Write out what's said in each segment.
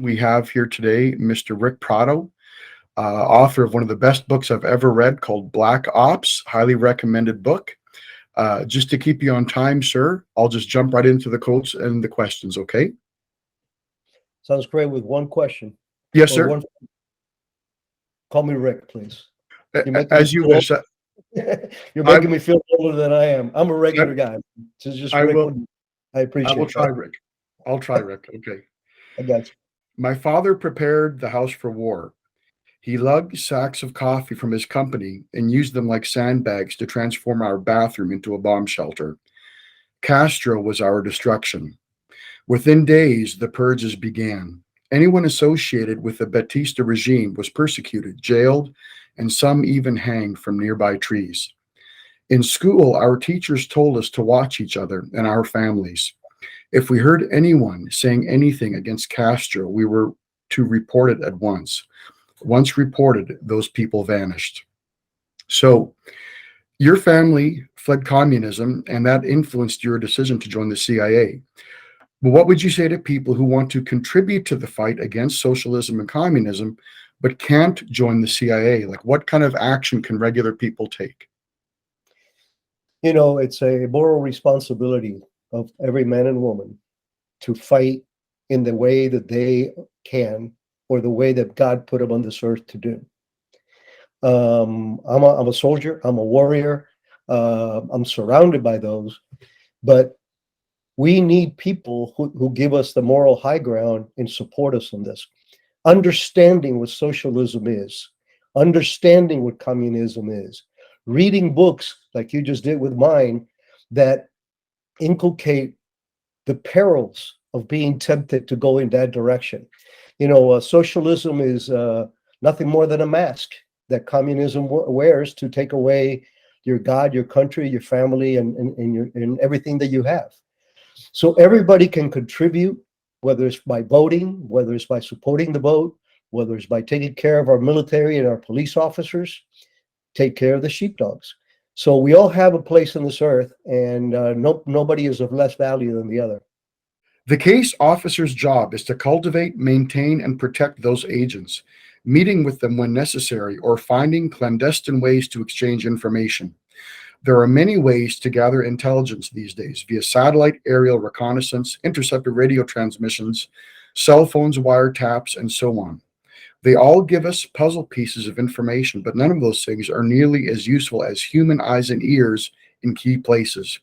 we have here today Mr. Ric Prado, author of one of the best books I've ever read called Black Ops, highly recommended book. Just to keep you on time, sir, I'll just jump right into the quotes and the questions, okay? Sounds great with one question. Yes, Or sir. one. Call me Rick, please. You're making me As you feel wish. you're I, making me feel older than I am. I'm a I, regular guy. Just I Rick. will. I I will appreciate try, that. Rick. I'll try, Rick. Okay. I got you. My father prepared the house for war. He lugged sacks of coffee from his company and used them like sandbags to transform our bathroom into a bomb shelter. Castro was our destruction. Within days, the purges began. Anyone associated with the Batista regime was persecuted, jailed, and some even hanged from nearby trees. In school, our teachers told us to watch each other and our families. If we heard anyone saying anything against Castro, we were to report it at once. Once reported, those people vanished. So, your family fled communism, and that influenced your decision to join the CIA. But what would you say to people who want to contribute to the fight against socialism and communism, but can't join the CIA? Like, what kind of action can regular people take? It's a moral responsibility of every man and woman to fight in the way that they can or the way that God put them on this earth to do. I'm a soldier. I'm a warrior. I'm surrounded by those, but we need people who give us the moral high ground and support us in this. Understanding what socialism is, understanding what communism is, reading books like you just did with mine that inculcate the perils of being tempted to go in that direction. Socialism is nothing more than a mask that communism wears to take away your God, your country, your family, and everything that you have. So everybody can contribute, whether it's by voting, whether it's by supporting the vote, whether it's by taking care of our military and our police officers, take care of the sheepdogs. So we all have a place on this earth, and nobody is of less value than the other. The case officer's job is to cultivate, maintain, and protect those agents, meeting with them when necessary, or finding clandestine ways to exchange information. There are many ways to gather intelligence these days via satellite, aerial reconnaissance, interceptor radio transmissions, cell phones, wiretaps, and so on. They all give us puzzle pieces of information, but none of those things are nearly as useful as human eyes and ears in key places.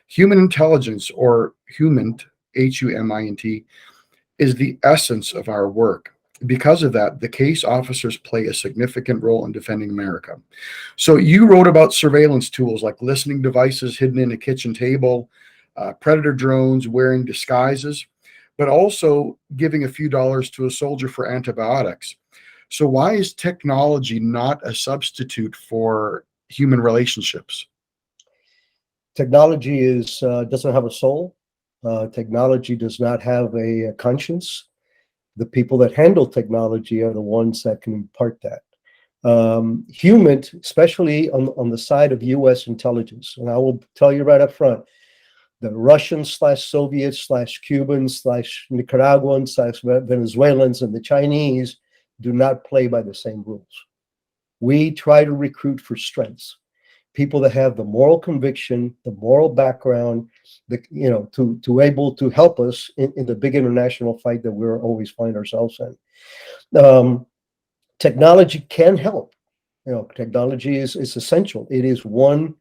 Human intelligence, or humint, HUMINT, is the essence of our work. Because of that, the case officers play a significant role in defending America. So, you wrote about surveillance tools like listening devices hidden in a kitchen table, predator drones wearing disguises, but also giving a few dollars to a soldier for antibiotics. So, why is technology not a substitute for human relationships? Technology doesn't have a soul. Technology does not have a conscience. The people that handle technology are the ones that can impart that. Human, especially on the side of U.S. intelligence, and I will tell you right up front, the Russians slash Soviets slash Cubans slash Nicaraguans slash Venezuelans and the Chinese do not play by the same rules. We try to recruit for strengths, people that have the moral conviction, the moral background, to able to help us in the big international fight that we're always find ourselves in. Technology can help. Technology is essential. It is one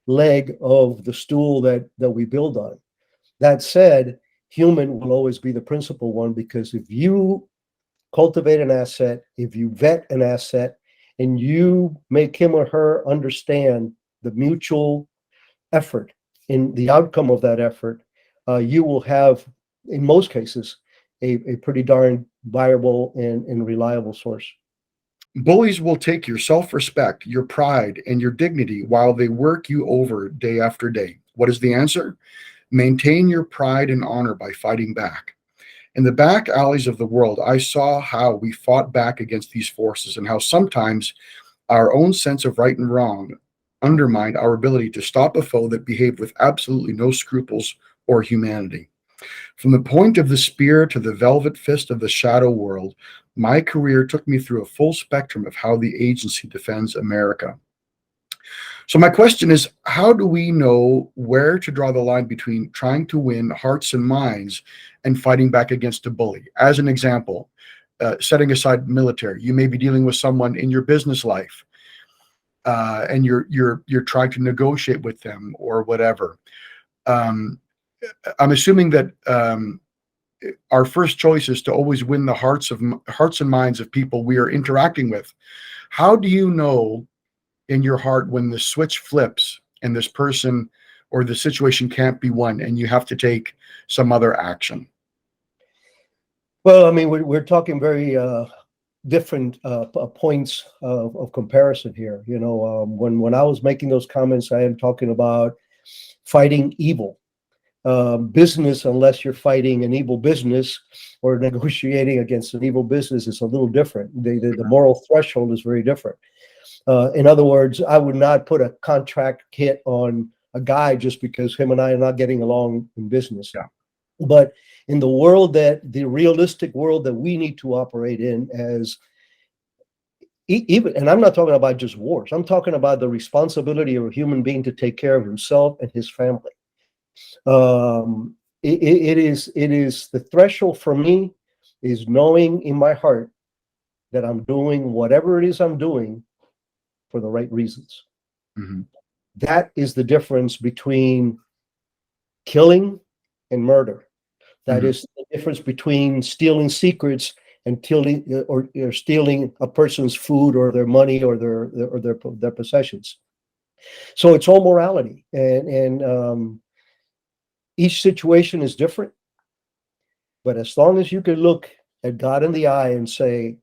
leg of the stool that we build on. That said, human will always be the principal one, because if you cultivate an asset, if you vet an asset, and you make him or her understand the mutual effort in the outcome of that effort, you will have, in most cases, a pretty darn viable and reliable source. Bullies will take your self respect, your pride, and your dignity while they work you over day after day. What is the answer? Maintain your pride and honor by fighting back. In the back alleys of the world, I saw how we fought back against these forces and how sometimes our own sense of right and wrong undermined our ability to stop a foe that behaved with absolutely no scruples or humanity. From the point of the spear to the velvet fist of the shadow world, my career took me through a full spectrum of how the agency defends America. So my question is, how do we know where to draw the line between trying to win hearts and minds and fighting back against a bully? As an example, setting aside military, you may be dealing with someone in your business life, and you're trying to negotiate with them or whatever. Um, I'm assuming that our first choice is to always win the hearts and minds of people we are interacting with. How do you know in your heart when the switch flips and this person or the situation can't be won and you have to take some other action? Well, I mean, we're talking very different points of comparison here. You know, when I was making those comments, I am talking about fighting evil. Business, unless you're fighting an evil business or negotiating against an evil business, is a little different. The moral threshold is very different. In other words, I would not put a contract hit on a guy just because him and I are not getting along in business. Yeah. But in the realistic world that we need to operate in, as even, and I'm not talking about just wars, I'm talking about the responsibility of a human being to take care of himself and his family. It is the threshold for me is knowing in my heart that I'm doing whatever it is I'm doing for the right reasons. Mm-hmm. That is the difference between killing and murder. That Mm-hmm. is the difference between stealing secrets and or stealing a person's food or their money or their possessions. So it's all morality, and each situation is different. But as long as you can look at God in the eye and say,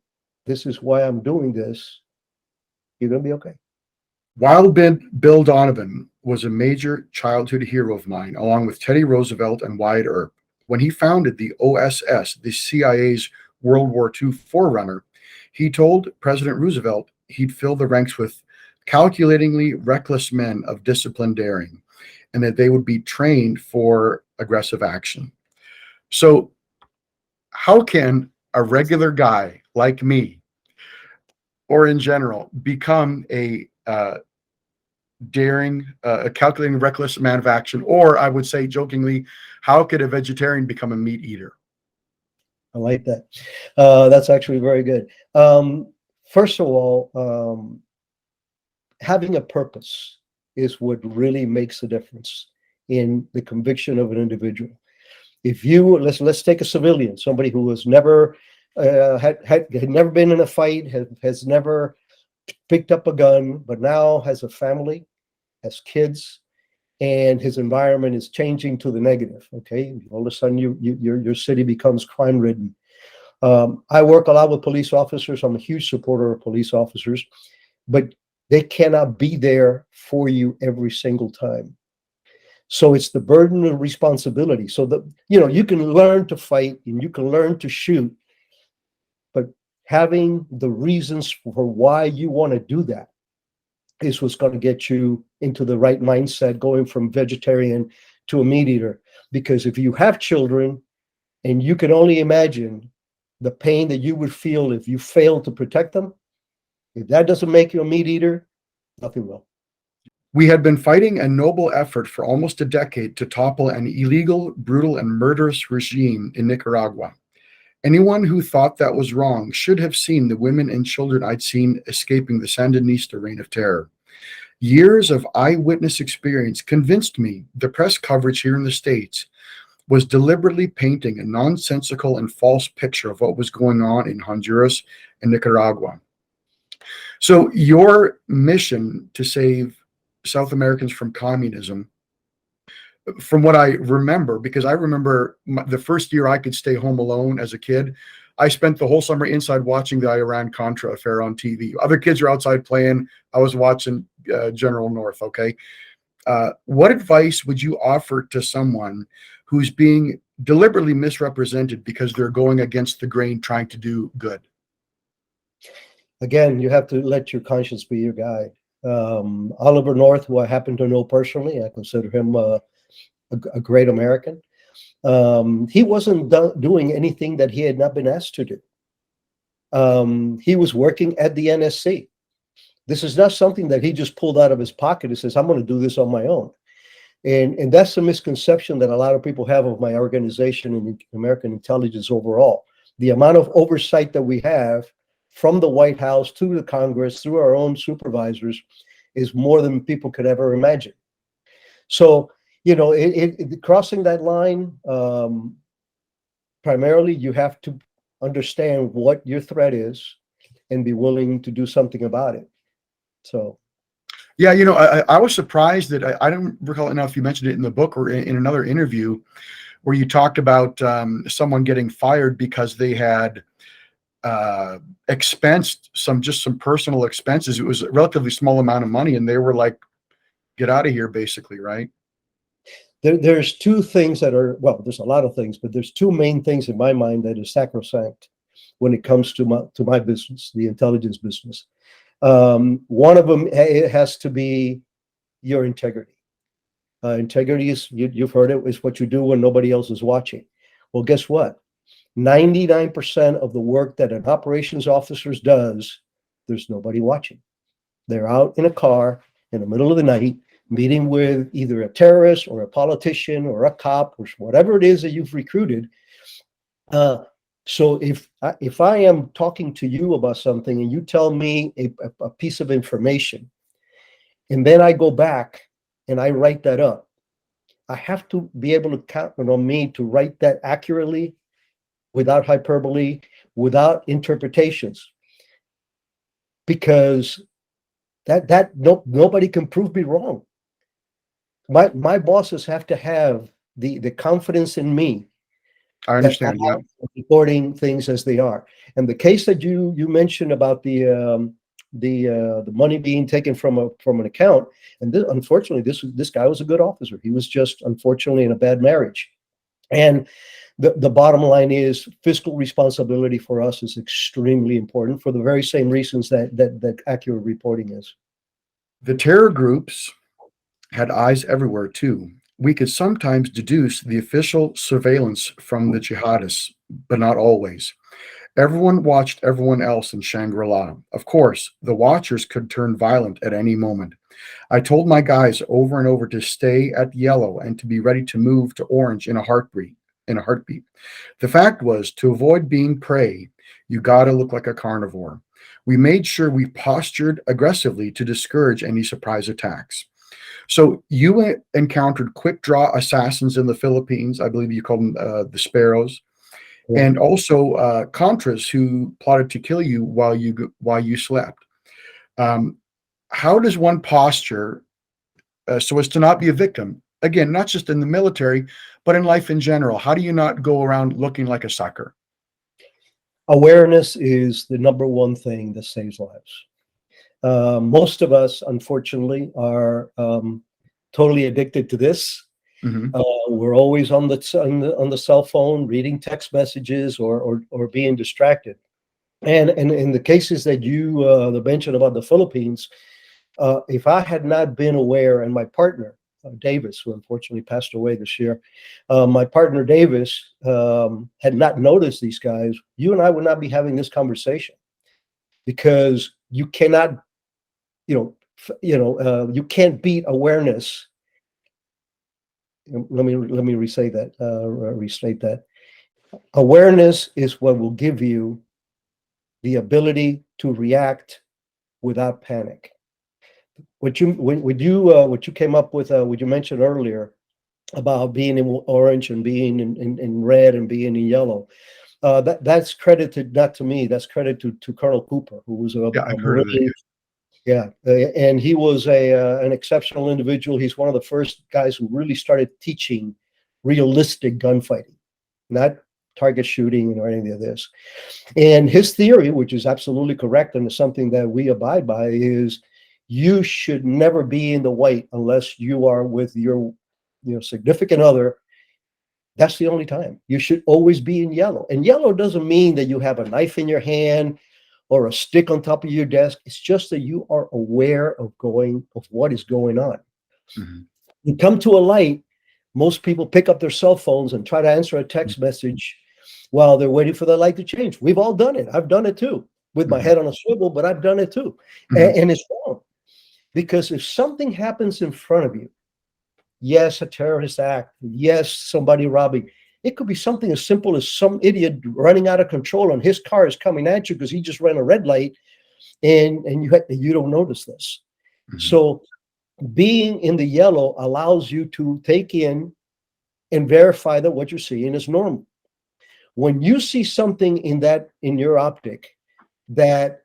"This is why I'm doing this," you're gonna be okay. Wild Bill Donovan was a major childhood hero of mine, along with Teddy Roosevelt and Wyatt Earp. When he founded the OSS, the CIA's World War II forerunner, he told President Roosevelt he'd fill the ranks with calculatingly reckless men of disciplined daring, and that they would be trained for aggressive action. So, how can a regular guy like me, or in general, become a daring, a calculating, reckless man of action? Or I would say jokingly, how could a vegetarian become a meat eater? I like that. That's actually very good. First of all, having a purpose is what really makes a difference in the conviction of an individual. If you let's take a civilian, somebody who has never had never been in a fight, has never picked up a gun, but now has a family, has kids, and his environment is changing to the negative. Okay, all of a sudden your city becomes crime ridden. I work a lot with police officers. I'm a huge supporter of police officers, but they cannot be there for you every single time. So it's the burden of responsibility. So that, you can learn to fight and you can learn to shoot, but having the reasons for why you want to do that is what's going to get you into the right mindset, going from vegetarian to a meat eater. Because if you have children and you can only imagine the pain that you would feel if you failed to protect them, if that doesn't make you a meat eater, nothing will. We had been fighting a noble effort for almost a decade to topple an illegal, brutal, and murderous regime in Nicaragua. Anyone who thought that was wrong should have seen the women and children I'd seen escaping the Sandinista reign of terror. Years of eyewitness experience convinced me the press coverage here in the States was deliberately painting a nonsensical and false picture of what was going on in Honduras and Nicaragua. So, your mission to save South Americans from communism, from what I remember, because I remember the first year I could stay home alone as a kid, I spent the whole summer inside watching the Iran-Contra affair on TV. Other kids were outside playing. I was watching General North, okay? What advice would you offer to someone who's being deliberately misrepresented because they're going against the grain trying to do good? Again, you have to let your conscience be your guide. Oliver North, who I happen to know personally, I consider him a great American. He wasn't doing anything that he had not been asked to do. He was working at the NSC. This is not something that he just pulled out of his pocket and says, I'm going to do this on my own. And that's a misconception that a lot of people have of my organization and American intelligence overall. The amount of oversight that we have from the White House to the Congress through our own supervisors is more than people could ever imagine. So, crossing that line, primarily you have to understand what your threat is and be willing to do something about it. So. Yeah, I was surprised that I don't recall enough if you mentioned it in the book or in another interview where you talked about someone getting fired because they had expensed some personal expenses. It was a relatively small amount of money, and they were like, "Get out of here," basically, right? There's two things that are, well, there's a lot of things, but there's two main things in my mind that is sacrosanct when it comes to my business, the intelligence business. One of them, it has to be your integrity. Integrity is, you've heard it, is what you do when nobody else is watching. Well, guess what? 99% of the work that an operations officer does, there's nobody watching. They're out in a car in the middle of the night, meeting with either a terrorist or a politician or a cop or whatever it is that you've recruited. So if I am talking to you about something and you tell me a piece of information, and then I go back and I write that up, I have to be able to count on me to write that accurately, without hyperbole, without interpretations, because nobody can prove me wrong. My bosses have to have the confidence in me. I understand. Yeah. Reporting things as they are. And the case that you mentioned about the money being taken from an account, and unfortunately, this guy was a good officer. He was just unfortunately in a bad marriage. And the bottom line is fiscal responsibility for us is extremely important for the very same reasons that accurate reporting is. The terror groups had eyes everywhere too. We could sometimes deduce the official surveillance from the jihadists, but not always. Everyone watched everyone else in Shangri-La. Of course, the watchers could turn violent at any moment. I told my guys over and over to stay at yellow and to be ready to move to orange in a heartbeat. The fact was, to avoid being prey, you gotta look like a carnivore. We made sure we postured aggressively to discourage any surprise attacks. So you encountered quick draw assassins in the Philippines. I believe you called them the Sparrows, and also Contras who plotted to kill you while you slept. How does one posture so as to not be a victim? Again, not just in the military, but in life in general. How do you not go around looking like a sucker? Awareness is the number one thing that saves lives. Most of us, unfortunately, are totally addicted to this. Mm-hmm. We're always on the cell phone, reading text messages or being distracted. And in the cases that you mentioned about the Philippines, if I had not been aware, and my partner Davis, who unfortunately passed away this year, my partner Davis had not noticed these guys, you and I would not be having this conversation, because you cannot, you can't beat awareness. Let me restate that. Awareness is what will give you the ability to react without panic. What you came up with, what you mentioned earlier about being in orange and being in red and being in yellow, that's credited not to me. That's credit to Colonel Cooper, who was I've heard of it. Yeah, and he was an exceptional individual. He's one of the first guys who really started teaching realistic gunfighting, not target shooting or any of this. And his theory, which is absolutely correct and is something that we abide by, is you should never be in the white unless you are with your significant other. That's the only time. You should always be in yellow. And yellow doesn't mean that you have a knife in your hand or a stick on top of your desk. It's just that you are aware of what is going on. Mm-hmm. You come to a light Most people pick up their cell phones and try to answer a text message while they're waiting for the light to change. We've all done it. I've done it too, with my Mhm. head on a swivel, but I've done it too. Mhm. And it's wrong, because if something happens in front of you, yes, a terrorist act, yes, somebody robbing, it could be something as simple as some idiot running out of control and his car is coming at you because he just ran a red light, and you don't notice this. Mhm. So being in the yellow allows you to take in and verify that what you're seeing is normal. When you see something in your optic that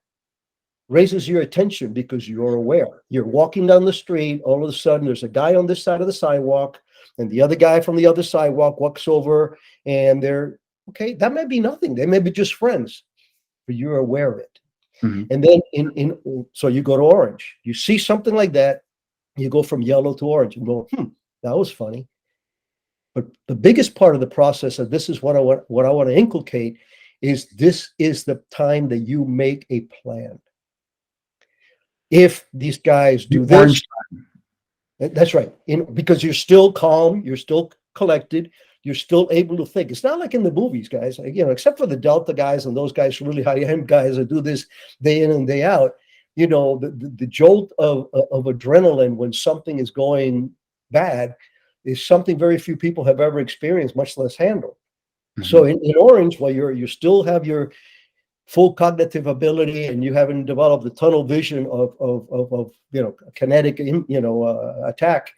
raises your attention because you're aware, you're walking down the street, all of a sudden there's a guy on this side of the sidewalk and the other guy from the other sidewalk walks over, and they're okay, that may be nothing, they may be just friends, but you're aware of it. Mhm. And then so you go to orange, you see something like that, you go from yellow to orange and go, that was funny. But the biggest part of the process, and this is what I want to inculcate, is this is the time that you make a plan. If these guys The do this, orange. that's right. Because you're still calm, you're still collected, you're still able to think. It's not like in the movies, guys. Except for the Delta guys and those guys, really high-end guys that do this day in and day out. The jolt of adrenaline when something is going bad is something very few people have ever experienced, much less handle. So Mhm. in orange, while you still have your full cognitive ability and you haven't developed the tunnel vision of kinetic attack,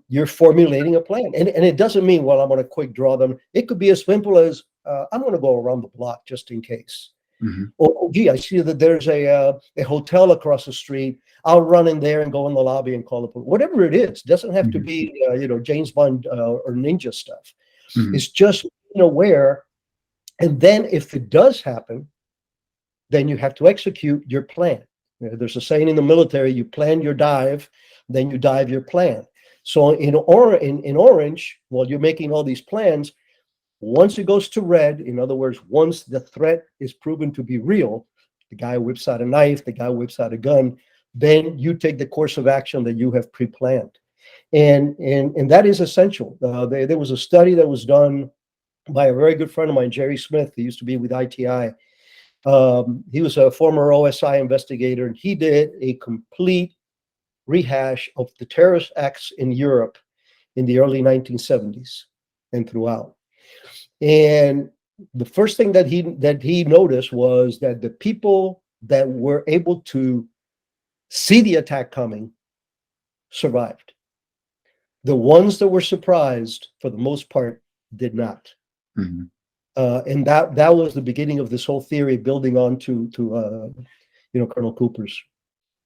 you're formulating a plan. And it doesn't mean, well, I'm going to quick draw them. It could be as simple as I'm going to go around the block just in case. Mhm. Oh, gee, I see that there's a hotel across the street. I'll run in there and go in the lobby and call the police. Whatever it is, doesn't have to Mhm. be James Bond or ninja stuff. Mhm. It's just being aware. And then if it does happen, then you have to execute your plan. There's a saying in the military: you plan your dive, then you dive your plan. So in orange, while you're making all these plans, once it goes to red, in other words, once the threat is proven to be real, the guy whips out a knife, the guy whips out a gun, then you take the course of action that you have pre-planned. And that is essential. There was a study that was done by a very good friend of mine, Jerry Smith. He used to be with ITI. He was a former OSI investigator, and he did a complete rehash of the terrorist acts in Europe in the early 1970s and throughout. And the first thing that he noticed was that the people that were able to see the attack coming survived. The ones that were surprised, for the most part, did not. Mhm. And that was the beginning of this whole theory, building on to Colonel Cooper's.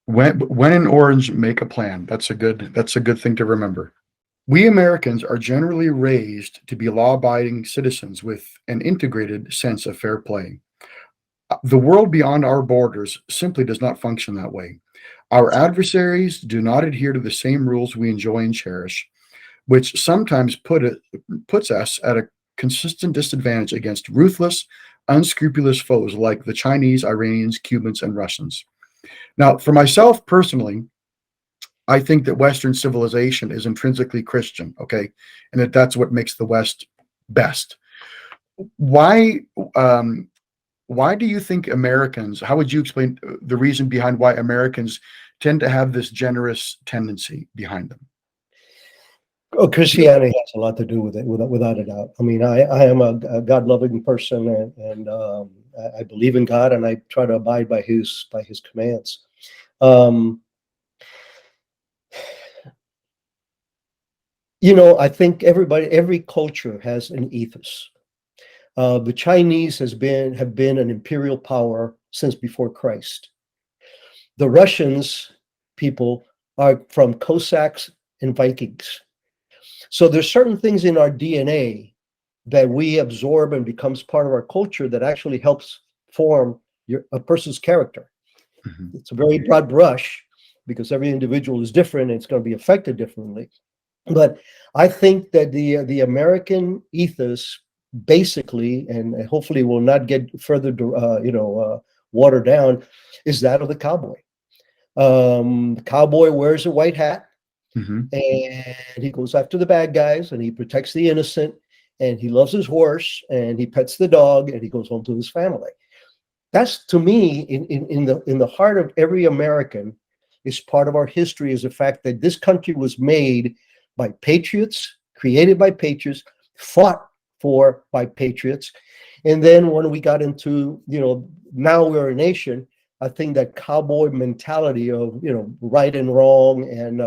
When in orange, make a plan. That's a good thing to remember. We Americans are generally raised to be law-abiding citizens with an integrated sense of fair play. The world beyond our borders simply does not function that way. Our adversaries do not adhere to the same rules we enjoy and cherish, which sometimes puts us at a consistent disadvantage against ruthless, unscrupulous foes like the Chinese, Iranians, Cubans, and Russians. Now, for myself personally, I think that Western civilization is intrinsically Christian, okay, and that's what makes the West best. Why? Um, why do you think Americans? How would you explain the reason behind why Americans tend to have this generous tendency behind them? Oh, Christianity has a lot to do with it, without a doubt. I mean, I am a God-loving person, and I believe in God, and I try to abide by His commands. Um, I think every culture has an ethos. The Chinese have been an imperial power since before Christ. The Russians people are from Cossacks and Vikings. So there's certain things in our DNA that we absorb and becomes part of our culture that actually helps form a person's character. Mhm. It's a very broad brush because every individual is different and it's going to be affected differently. But I think that the American ethos basically, and hopefully will not get further, watered down, is that of the cowboy. The cowboy wears a white hat. Hmm. and he goes after the bad guys, and he protects the innocent, and he loves his horse, and he pets the dog, and he goes home to his family. That's, to me, in the heart of every American, is part of our history, is the fact that this country was made by patriots, created by patriots, fought for by patriots. And then when we got into, now we're a nation, I think that cowboy mentality of, right and wrong. And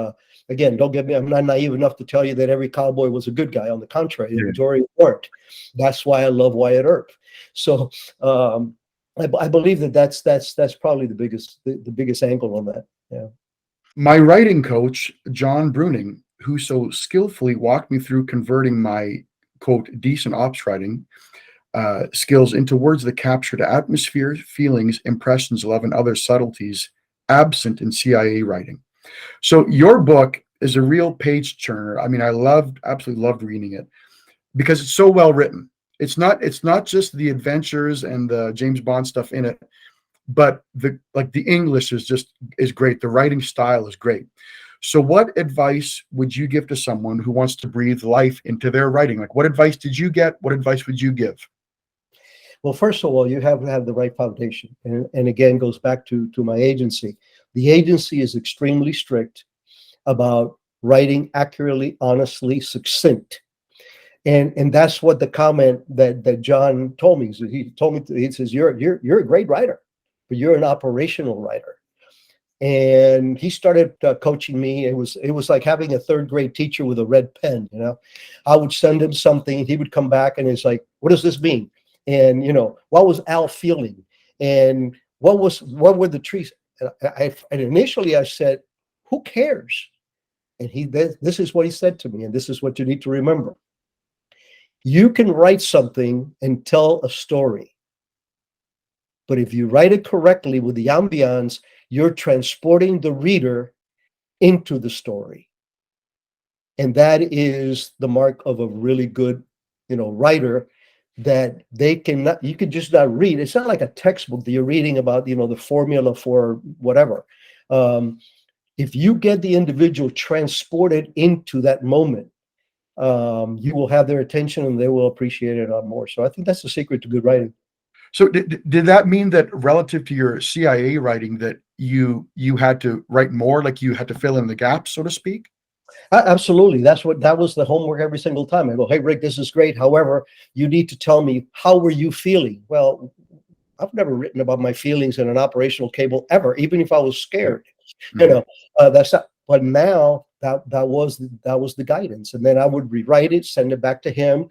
again, don't get me, I'm not naive enough to tell you that every cowboy was a good guy. On the contrary, the Yeah. majority weren't. That's why I love Wyatt Earp. So I believe that's probably the biggest angle on that. Yeah. My writing coach, John Bruning, who so skillfully walked me through converting my quote decent ops writing skills into words that captured atmosphere, feelings, impressions, love, and other subtleties absent in CIA writing. So your book is a real page turner. I mean, absolutely loved reading it because it's so well written. It's not just the adventures and the James Bond stuff in it, but the English is great. The writing style is great. So what advice would you give to someone who wants to breathe life into their writing? Like, what advice did you get? What advice would you give? Well, first of all, you have to have the right foundation. And again, goes back to my agency. The agency is extremely strict about writing accurately, honestly, succinct. And that's what the comment that John told me. So he told me, he says, you're a great writer, but you're an operational writer. And he started coaching me. It was like having a third grade teacher with a red pen. I would send him something, he would come back and it's like, what does this mean? And what was Al feeling? And what were the trees? And initially I said, who cares? And this is what he said to me, and this is what you need to remember. You can write something and tell a story, but if you write it correctly with the ambiance, you're transporting the reader into the story. And that is the mark of a really good, writer, that you could just not read. It's not like a textbook that you're reading about, the formula for whatever. If you get the individual transported into that moment, you will have their attention and they will appreciate it a lot more. So I think that's the secret to good writing. So did that mean that relative to your CIA writing that you had to write more, like you had to fill in the gaps, so to speak? Absolutely. That was the homework every single time. I go, hey, Rick, this is great. However, you need to tell me, how were you feeling? Well, I've never written about my feelings in an operational cable ever, even if I was scared. That's not. But now that was the guidance, and then I would rewrite it, send it back to him,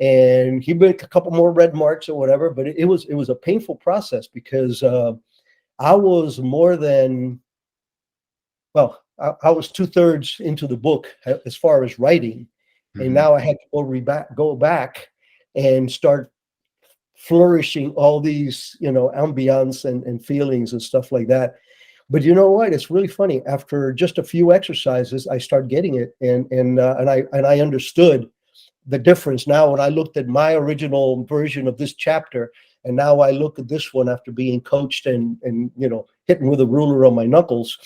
and he make a couple more red marks or whatever. But it was a painful process because I was more than well. I was 2/3 into the book as far as writing, and now I had to go back and start flourishing all these, ambience and feelings and stuff like that. But you know what? It's really funny. After just a few exercises, I started getting it, and I understood the difference. Now, when I looked at my original version of this chapter, and now I look at this one after being coached and hitting with a ruler on my knuckles,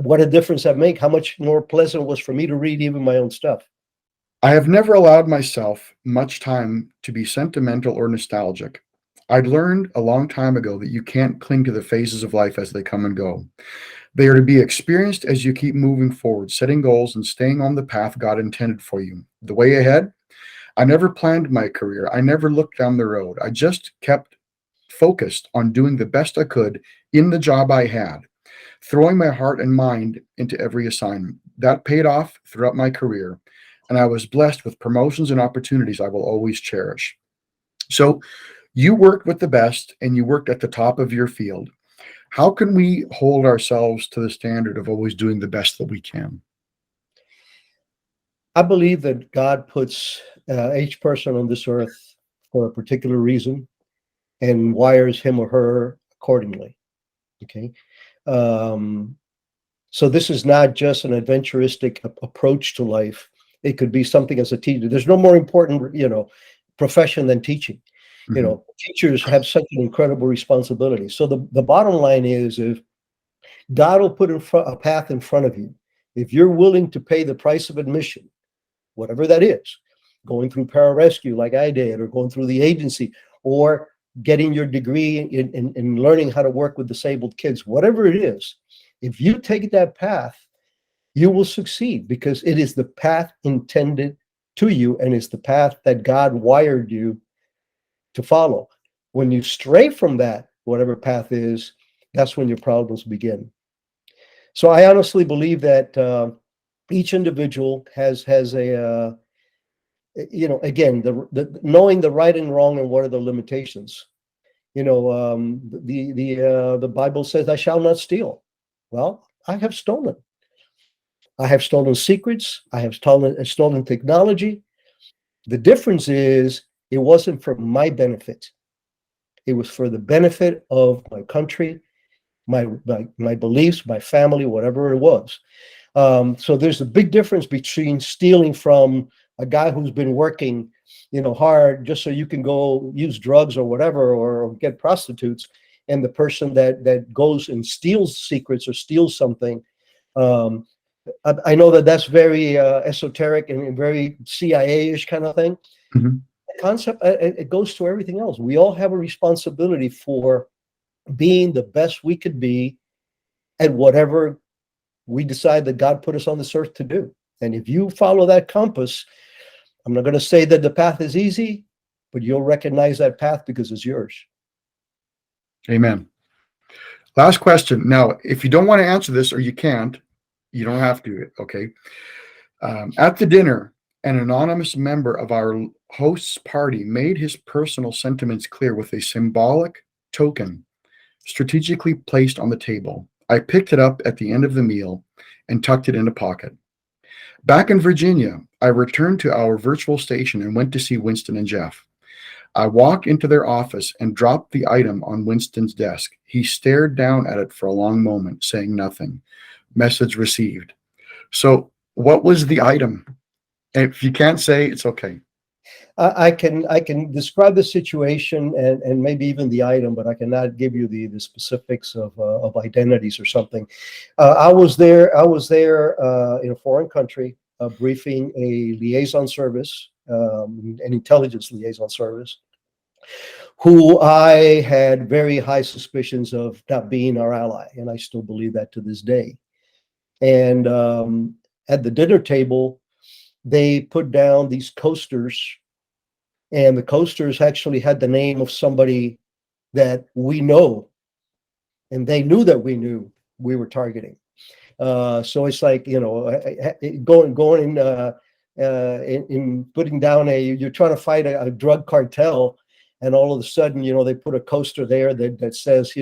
what a difference that make! How much more pleasant it was for me to read even my own stuff. I have never allowed myself much time to be sentimental or nostalgic. I'd learned a long time ago that you can't cling to the phases of life as they come and go. They are to be experienced as you keep moving forward, setting goals and staying on the path God intended for you. The way ahead, I never planned my career. I never looked down the road. I just kept focused on doing the best I could in the job I had, throwing my heart and mind into every assignment. That paid off throughout my career, and I was blessed with promotions and opportunities I will always cherish. So, you worked with the best and you worked at the top of your field. How can we hold ourselves to the standard of always doing the best that we can? I believe that God puts each person on this earth for a particular reason and wires him or her accordingly. Okay. So this is not just an adventuristic approach to life. It could be something as a teacher. There's no more important, profession than teaching. Teachers have such an incredible responsibility. So the bottom line is, if God will put a path in front of you, If you're willing to pay the price of admission, whatever that is, going through pararescue like I did, or going through the agency, or getting your degree in learning how to work with disabled kids, whatever it is, if you take that path, you will succeed, because it is the path intended to you, and it's the path that God wired you to follow. When you stray from that, whatever path is, that's when your problems begin. So I honestly believe that each individual has a again, the knowing the right and wrong and what are the limitations. The Bible says, "I shall not steal." Well, I have stolen. I have stolen secrets. I have stolen technology. The difference is, it wasn't for my benefit. It was for the benefit of my country, my beliefs, my family, whatever it was. So there's a big difference between stealing from a guy who's been working, hard just so you can go use drugs or whatever, or get prostitutes, and the person that goes and steals secrets or steals something. I know that that's very esoteric and very CIA-ish kind of thing. Mhm. The concept, it goes to everything else. We all have a responsibility for being the best we could be at whatever we decide that God put us on this earth to do. And if you follow that compass, I'm not going to say that the path is easy, but you'll recognize that path because it's yours. Amen. Last question. Now, if you don't want to answer this, or you can't, you don't have to, okay? At the dinner, an anonymous member of our host's party made his personal sentiments clear with a symbolic token strategically placed on the table. I picked it up at the end of the meal and tucked it in a pocket. Back in Virginia, I returned to our virtual station and went to see Winston and Jeff. I walked into their office and dropped the item on Winston's desk. He stared down at it for a long moment, saying nothing. Message received. So, what was the item? If you can't say, it's okay. I can describe the situation and maybe even the item, but I cannot give you the specifics of identities or something. I was there in a foreign country, briefing a liaison service, an intelligence liaison service, who I had very high suspicions of not being our ally, and I still believe that to this day. And at the dinner table, they put down these coasters, and the coasters actually had the name of somebody that we know, and they knew that we knew we were targeting. So it's like, going in putting down you're trying to fight a drug cartel, and all of a sudden, they put a coaster there that says,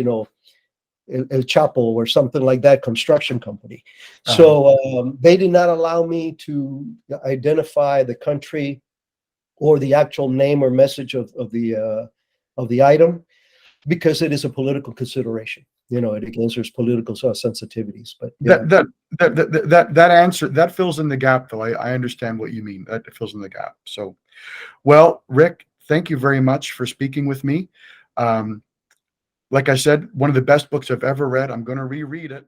El Chapo or something like that, construction company. So they did not allow me to identify the country or the actual name or message of the item, because it is a political consideration. It answers political sensitivities. But yeah. That answer that fills in the gap, though. I understand what you mean. That fills in the gap. So, well, Ric, thank you very much for speaking with me. Like I said, one of the best books I've ever read. I'm going to reread it.